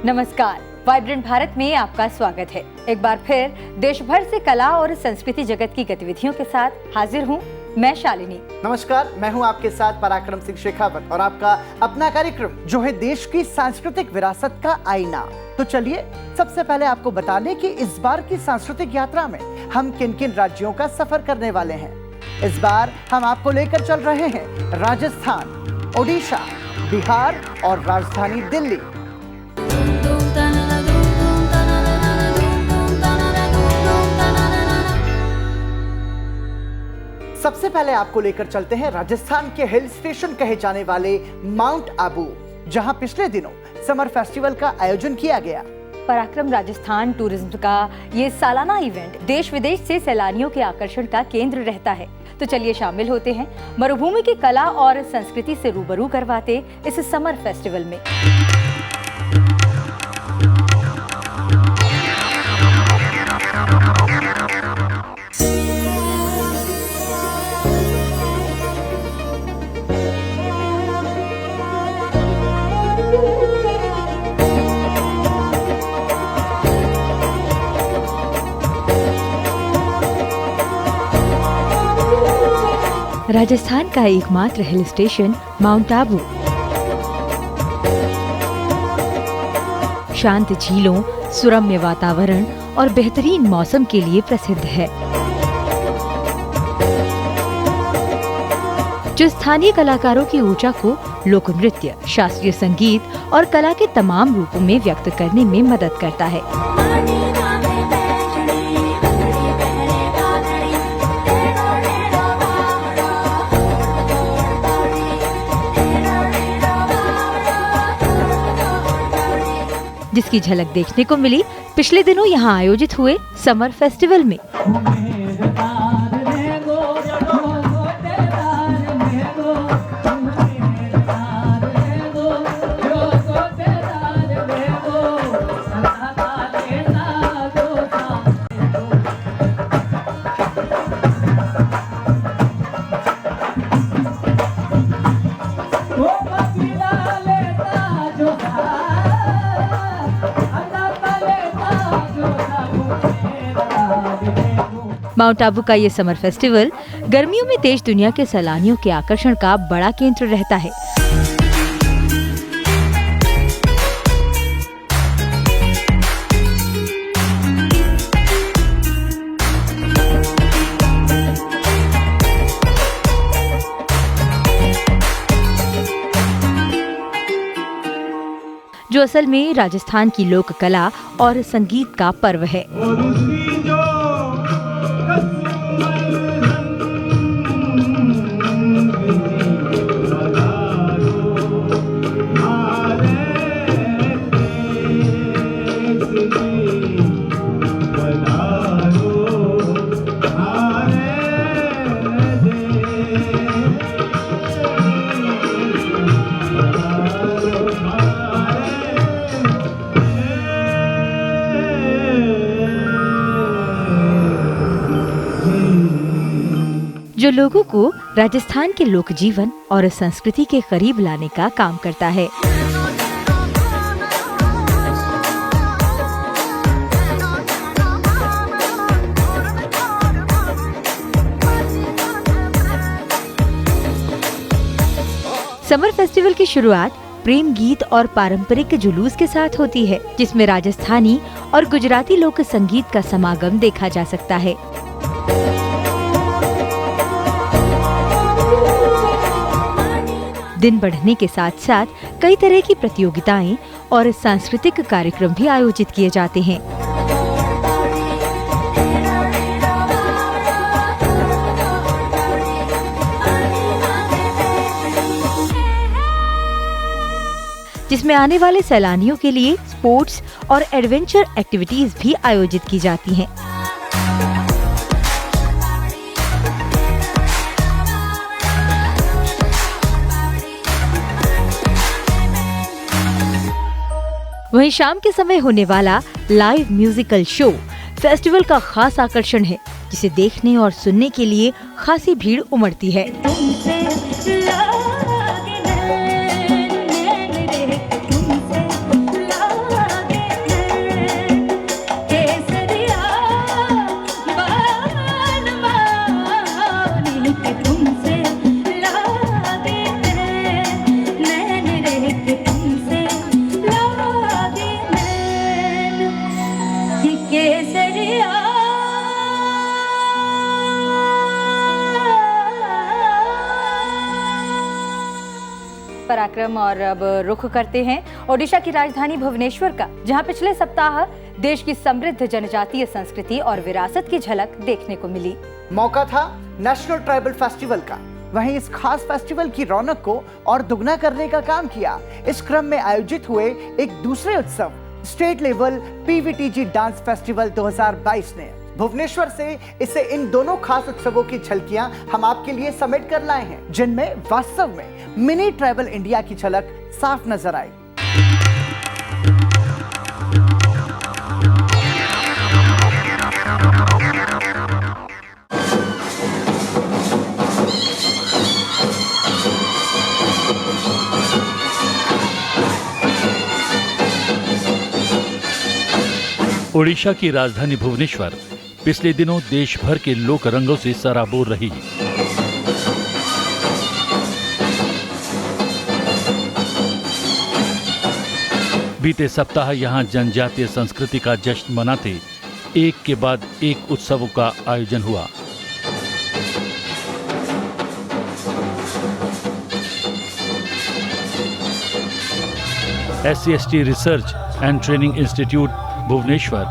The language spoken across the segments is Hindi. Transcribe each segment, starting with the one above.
नमस्कार, वाइब्रेंट भारत में आपका स्वागत है। एक बार फिर देश भर से कला और संस्कृति जगत की गतिविधियों के साथ हाजिर हूँ मैं शालिनी। नमस्कार, मैं हूं आपके साथ पराक्रम सिंह शेखावत और आपका अपना कार्यक्रम जो है देश की सांस्कृतिक विरासत का आईना। तो चलिए सबसे पहले आपको बता दें कि इस बार की सांस्कृतिक यात्रा में हम किन किन राज्यों का सफर करने वाले हैं। इस बार हम आपको लेकर चल रहे हैं राजस्थान, ओडिशा, बिहार और राजधानी दिल्ली। सबसे पहले आपको लेकर चलते हैं राजस्थान के हिल स्टेशन कहे जाने वाले माउंट आबू, जहां पिछले दिनों समर फेस्टिवल का आयोजन किया गया। पराक्रम राजस्थान टूरिज्म का ये सालाना इवेंट देश विदेश से सैलानियों के आकर्षण का केंद्र रहता है। तो चलिए शामिल होते हैं मरुभूमि की कला और संस्कृति से रूबरू करवाते इस समर फेस्टिवल में। राजस्थान का एकमात्र हिल स्टेशन माउंट आबू शांत झीलों, सुरम्य वातावरण और बेहतरीन मौसम के लिए प्रसिद्ध है, जो स्थानीय कलाकारों की ऊर्जा को लोक नृत्य, शास्त्रीय संगीत और कला के तमाम रूपों में व्यक्त करने में मदद करता है। जिसकी झलक देखने को मिली पिछले दिनों यहाँ आयोजित हुए समर फेस्टिवल में। माउंट आबू का ये समर फेस्टिवल गर्मियों में देश दुनिया के सैलानियों के आकर्षण का बड़ा केंद्र रहता है। जो असल में राजस्थान की लोक कला और संगीत का पर्व है। जो लोगों को राजस्थान के लोक जीवन और संस्कृति के करीब लाने का काम करता है। समर फेस्टिवल की शुरुआत प्रेम गीत और पारंपरिक जुलूस के साथ होती है, जिसमें राजस्थानी और गुजराती लोक संगीत का समागम देखा जा सकता है। दिन बढ़ने के साथ साथ कई तरह की प्रतियोगिताएं और सांस्कृतिक कार्यक्रम भी आयोजित किए जाते हैं। जिसमें आने वाले सैलानियों के लिए स्पोर्ट्स और एडवेंचर एक्टिविटीज भी आयोजित की जाती हैं। वहीं शाम के समय होने वाला लाइव म्यूजिकल शो फेस्टिवल का खास आकर्षण है, जिसे देखने और सुनने के लिए खासी भीड़ उमड़ती है। पराक्रम और अब रुख करते हैं ओडिशा की राजधानी भुवनेश्वर का, जहां पिछले सप्ताह देश की समृद्ध जनजातीय संस्कृति और विरासत की झलक देखने को मिली। मौका था नेशनल ट्राइबल फेस्टिवल का। वहीं इस खास फेस्टिवल की रौनक को और दुगना करने का काम किया इस क्रम में आयोजित हुए एक दूसरे उत्सव state level PVTG dance festival 2022 ने। भुवनेश्वर से इसे इन दोनों खास उत्सवों की झलकियां हम आपके लिए समेट कर लाए हैं, जिनमें वास्तव में मिनी ट्राइबल इंडिया की झलक साफ नजर आई। ओडिशा की राजधानी भुवनेश्वर पिछले दिनों देश भर के लोक रंगों से सराबोर रही। बीते सप्ताह यहां जनजातीय संस्कृति का जश्न मनाते एक के बाद एक उत्सवों का आयोजन हुआ। SC/ST research and training institute Bhubaneswar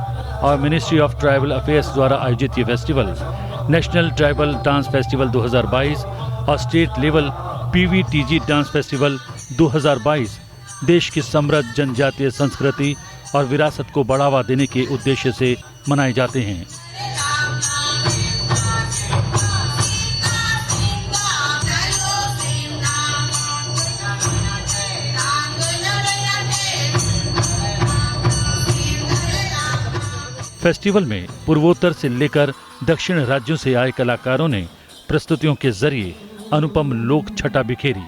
और मिनिस्ट्री ऑफ ट्राइबल अफेयर्स द्वारा आयोजित ये festival national tribal dance festival 2022 और state level PVTG dance festival 2022 देश की समृद्ध जनजातीय संस्कृति और विरासत को बढ़ावा देने के उद्देश्य से मनाए जाते हैं। फेस्टिवल में पूर्वोत्तर से लेकर दक्षिण राज्यों से आए कलाकारों ने प्रस्तुतियों के जरिए अनुपम लोक छटा बिखेरी।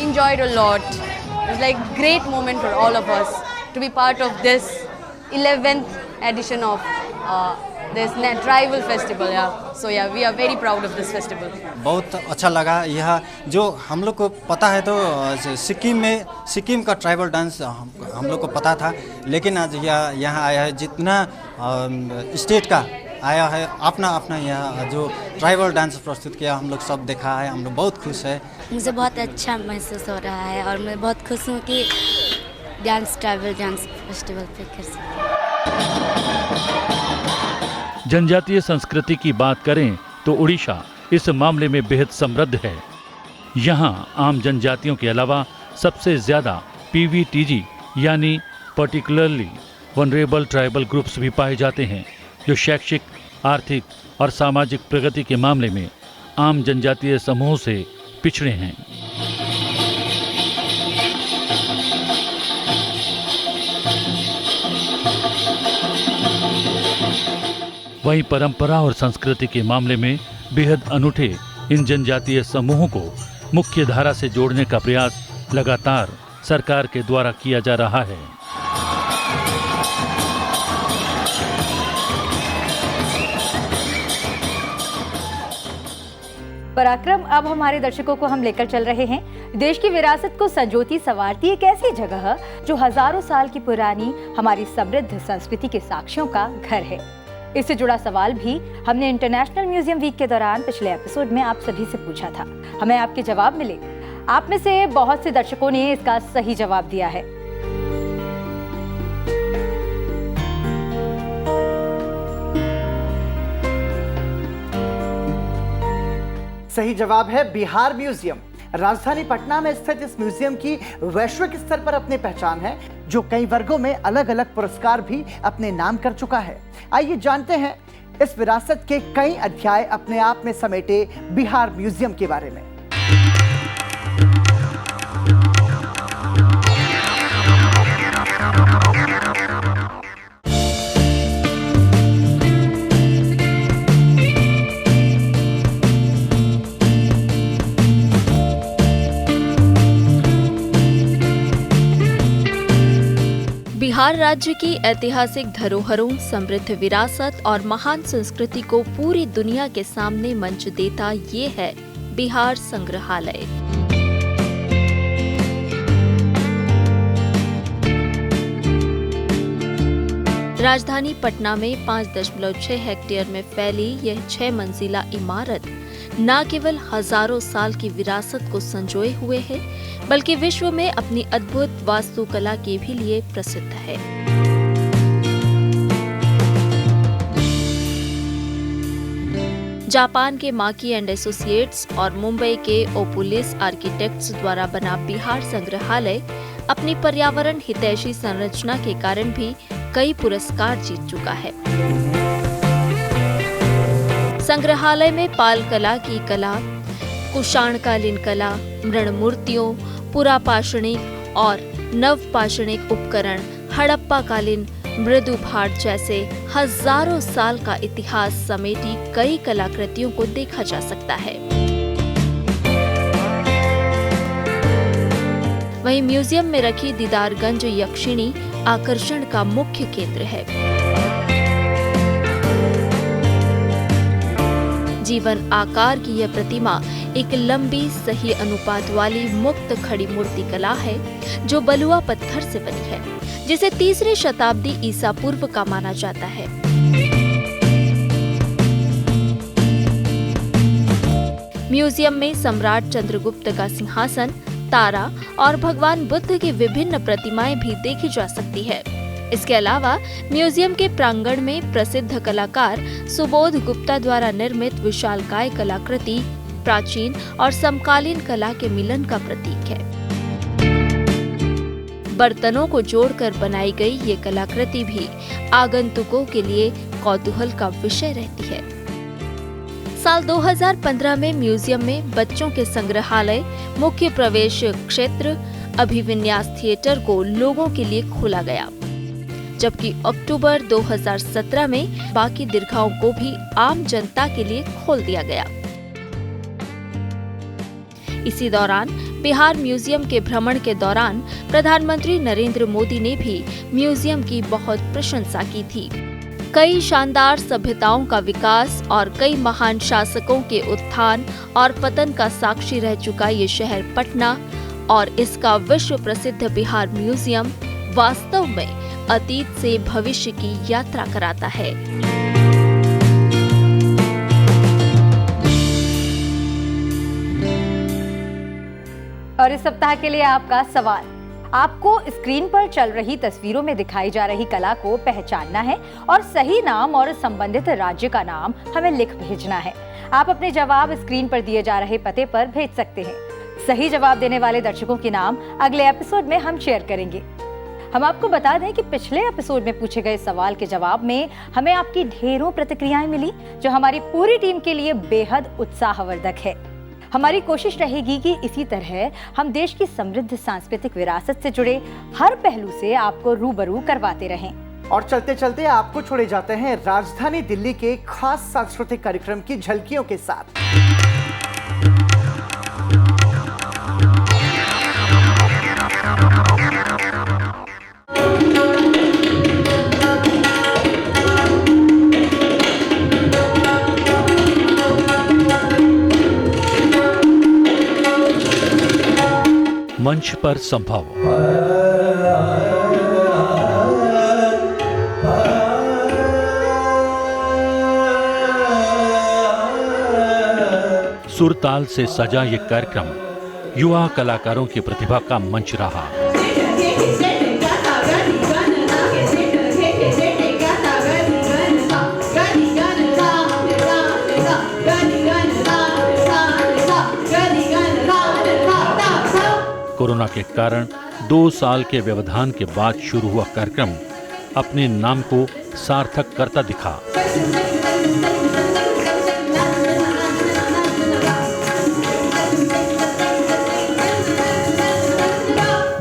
Enjoyed a lot. It was like great moment for all of us to be part of this 11th edition of this tribal festival. Yeah. So yeah, we are very proud of this festival. बहुत अच्छा लगा। यह जो हम लोग को पता है तो सिक्किम का ट्राइबल डांस हम लोग को पता था, लेकिन आज यहाँ आया है जितना स्टेट का आया है अपना अपना यहाँ जो ट्राइबल डांस प्रस्तुत किया, हम लोग सब देखा है, हम लोग बहुत खुश है। मुझे बहुत अच्छा महसूस हो रहा है और मैं बहुत खुश हूँ कि ट्राइबल डांस फेस्टिवल पे कर सकते। जनजातीय संस्कृति की बात करें तो उड़ीसा इस मामले में बेहद समृद्ध है। यहाँ आम जनजातियों के अलावा सबसे ज्यादा पीवीटीजी यानी पर्टिकुलरली वनरेबल ट्राइबल ग्रुप्स भी पाए जाते हैं, जो शैक्षिक, आर्थिक और सामाजिक प्रगति के मामले में आम जनजातीय समूहों से पिछड़े हैं। वहीं परंपरा और संस्कृति के मामले में बेहद अनूठे इन जनजातीय समूहों को मुख्य धारा से जोड़ने का प्रयास लगातार सरकार के द्वारा किया जा रहा है। पराक्रम, अब हमारे दर्शकों को हम लेकर चल रहे हैं देश की विरासत को संजोती संवारती एक ऐसी जगह जो हजारों साल की पुरानी हमारी समृद्ध संस्कृति के साक्ष्यों का घर है। इससे जुड़ा सवाल भी हमने इंटरनेशनल म्यूजियम वीक के दौरान पिछले एपिसोड में आप सभी से पूछा था। हमें आपके जवाब मिले। आप में से बहुत से दर्शकों ने इसका सही जवाब दिया है। सही जवाब है बिहार म्यूजियम। राजधानी पटना में स्थित इस म्यूजियम की वैश्विक स्तर पर अपनी पहचान है, जो कई वर्गों में अलग अलग पुरस्कार भी अपने नाम कर चुका है। आइए जानते हैं इस विरासत के कई अध्याय अपने आप में समेटे बिहार म्यूजियम के बारे में। बिहार राज्य की ऐतिहासिक धरोहरों, समृद्ध विरासत और महान संस्कृति को पूरी दुनिया के सामने मंच देता ये है बिहार संग्रहालय। राजधानी पटना में 5.6 हेक्टेयर में फैली यह 6 मंजिला इमारत न केवल हजारों साल की विरासत को संजोए हुए है, बल्कि विश्व में अपनी अद्भुत वास्तुकला के भी लिए प्रसिद्ध है। जापान के माकी एंड एसोसिएट्स और मुंबई के ओपुलिस आर्किटेक्ट्स द्वारा बना बिहार संग्रहालय अपनी पर्यावरण हितैषी संरचना के कारण भी कई पुरस्कार जीत चुका है। संग्रहालय में पाल कला की कला, कुषाणकालीन कला, मृण मूर्तियों, पुरापाषाणिक और नवपाषाणिक उपकरण, हड़प्पा कालीन मृदु भाट जैसे हजारों साल का इतिहास समेटी कई कलाकृतियों को देखा जा सकता है। वहीं म्यूजियम में रखी दीदारगंज यक्षिणी आकर्षण का मुख्य केंद्र है। जीवन आकार की यह प्रतिमा एक लंबी सही अनुपात वाली मुक्त खड़ी मूर्ति कला है जो बलुआ पत्थर से बनी है, जिसे 3री शताब्दी ईसा पूर्व का माना जाता है। म्यूजियम में सम्राट चंद्रगुप्त का सिंहासन, तारा और भगवान बुद्ध की विभिन्न प्रतिमाएं भी देखी जा सकती है। इसके अलावा म्यूजियम के प्रांगण में प्रसिद्ध कलाकार सुबोध गुप्ता द्वारा निर्मित विशालकाय कलाकृति प्राचीन और समकालीन कला के मिलन का प्रतीक है। बर्तनों को जोड़कर बनाई गई ये कलाकृति भी आगंतुकों के लिए कौतूहल का विषय रहती है। साल 2015 में म्यूजियम में बच्चों के संग्रहालय, मुख्य प्रवेश क्षेत्र, अभिविन्यास थिएटर को लोगों के लिए खोला गया, जबकि अक्टूबर 2017 में बाकी दीर्घाओं को भी आम जनता के लिए खोल दिया गया। इसी दौरान बिहार म्यूजियम के भ्रमण के दौरान प्रधानमंत्री नरेंद्र मोदी ने भी म्यूजियम की बहुत प्रशंसा की थी। कई शानदार सभ्यताओं का विकास और कई महान शासकों के उत्थान और पतन का साक्षी रह चुका ये शहर पटना और इसका विश्व प्रसिद्ध बिहार म्यूजियम वास्तव में अतीत से भविष्य की यात्रा कराता है। और इस सप्ताह के लिए आपका सवाल, आपको स्क्रीन पर चल रही तस्वीरों में दिखाई जा रही कला को पहचानना है और सही नाम और संबंधित राज्य का नाम हमें लिख भेजना है। आप अपने जवाब स्क्रीन पर दिए जा रहे पते पर भेज सकते हैं। सही जवाब देने वाले दर्शकों के नाम अगले एपिसोड में हम शेयर करेंगे। हम आपको बता दें कि पिछले एपिसोड में पूछे गए सवाल के जवाब में हमें आपकी ढेरों प्रतिक्रियाएं मिली, जो हमारी पूरी टीम के लिए बेहद उत्साहवर्धक है। हमारी कोशिश रहेगी कि इसी तरह हम देश की समृद्ध सांस्कृतिक विरासत से जुड़े हर पहलू से आपको रूबरू करवाते रहें। और चलते चलते आपको छोड़े जाते हैं राजधानी दिल्ली के खास सांस्कृतिक कार्यक्रम की झलकियों के साथ। मंच पर संभव। सुरताल से सजा ये कार्यक्रम युवा कलाकारों की प्रतिभा का मंच रहा। कोरोना के कारण 2 साल के व्यवधान के बाद शुरू हुआ कार्यक्रम अपने नाम को सार्थक करता दिखा।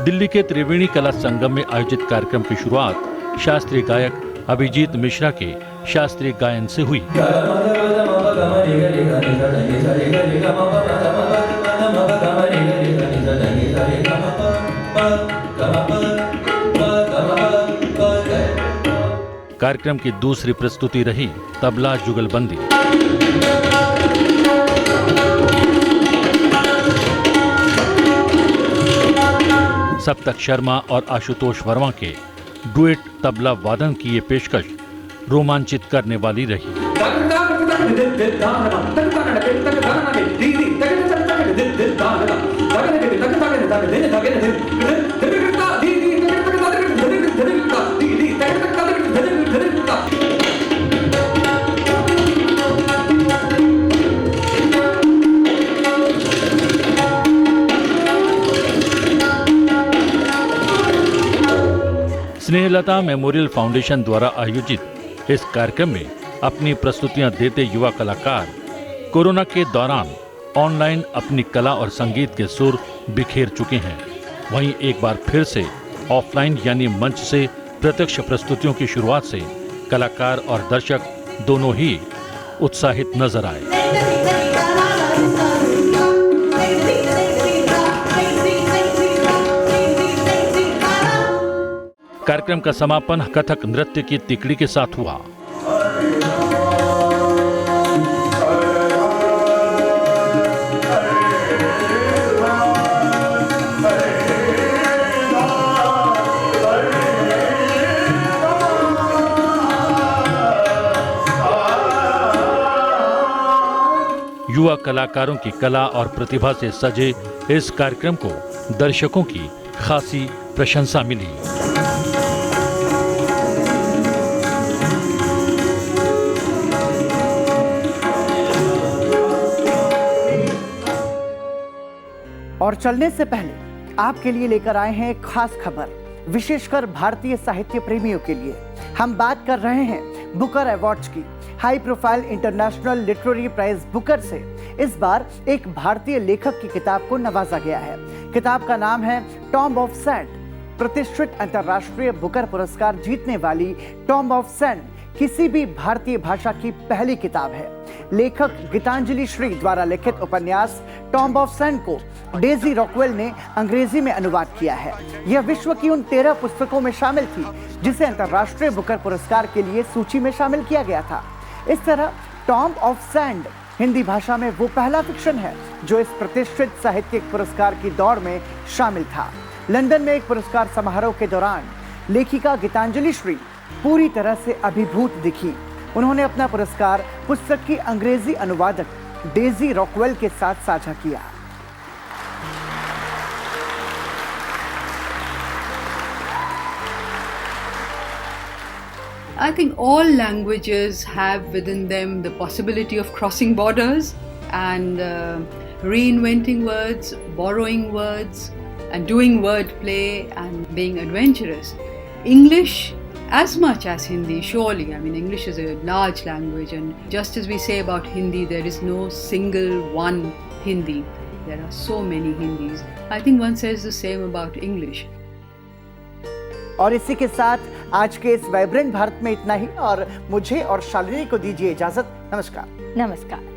दिल्ली के त्रिवेणी कला संगम में आयोजित कार्यक्रम की शुरुआत शास्त्रीय गायक अभिजीत मिश्रा के शास्त्रीय गायन से हुई। कार्यक्रम की दूसरी प्रस्तुति रही तबला जुगलबंदी। सप्तक शर्मा और आशुतोष वर्मा के डुएट तबला वादन की ये पेशकश रोमांचित करने वाली रही। स्नेहलता मेमोरियल फाउंडेशन द्वारा आयोजित इस कार्यक्रम में अपनी प्रस्तुतियां देते युवा कलाकार कोरोना के दौरान ऑनलाइन अपनी कला और संगीत के सुर बिखेर चुके हैं। वहीं एक बार फिर से ऑफलाइन यानी मंच से प्रत्यक्ष प्रस्तुतियों की शुरुआत से कलाकार और दर्शक दोनों ही उत्साहित नजर आए। कार्यक्रम का समापन कथक नृत्य की तिकड़ी के साथ हुआ। युवा कलाकारों की कला और प्रतिभा से सजे इस कार्यक्रम को दर्शकों की खासी प्रशंसा मिली। और चलने से पहले आपके लिए लेकर आए हैं एक खास खबर, विशेषकर भारतीय साहित्य प्रेमियों के लिए। हम बात कर रहे हैं बुकर अवार्ड्स की। High profile international literary prize Booker से इस बार एक भारतीय लेखक की किताब को नवाजा गया है। किताब का नाम है टॉम्ब ऑफ सैंड। प्रतिष्ठित अंतर्राष्ट्रीय बुकर पुरस्कार जीतने वाली टॉम्ब ऑफ सैंड किसी भी भारतीय भाषा की पहली किताब है। लेखक गीतांजलि श्री द्वारा लिखित उपन्यास टॉम्ब ऑफ सैंड को डेजी रॉकवेल ने अंग्रेजी में अनुवाद किया है। यह विश्व की उन 13 पुस्तकों में शामिल थी जिसे अंतर्राष्ट्रीय बुकर पुरस्कार के लिए सूची में शामिल किया गया था। इस तरह टॉम्ब ऑफ सैंड हिंदी भाषा में वो पहला फिक्शन है जो इस प्रतिष्ठित साहित्यिक पुरस्कार की दौड़ में शामिल था। लंदन में एक पुरस्कार समारोह के दौरान लेखिका गीतांजलि श्री पूरी तरह से अभिभूत दिखी। उन्होंने अपना पुरस्कार पुस्तक की अंग्रेजी अनुवादक डेजी रॉकवेल के साथ साझा किया। I think all languages have within them the possibility of crossing borders and reinventing words, borrowing words, and doing wordplay and being adventurous. English, as much as Hindi, surely. I mean, English is a large language, and just as we say about Hindi, there is no single one Hindi. There are so many Hindis. I think one says the same about English. और इसी के साथ आज के इस वाइब्रेंट भारत में इतना ही, और मुझे और शालिनी को दीजिए इजाजत। नमस्कार। नमस्कार।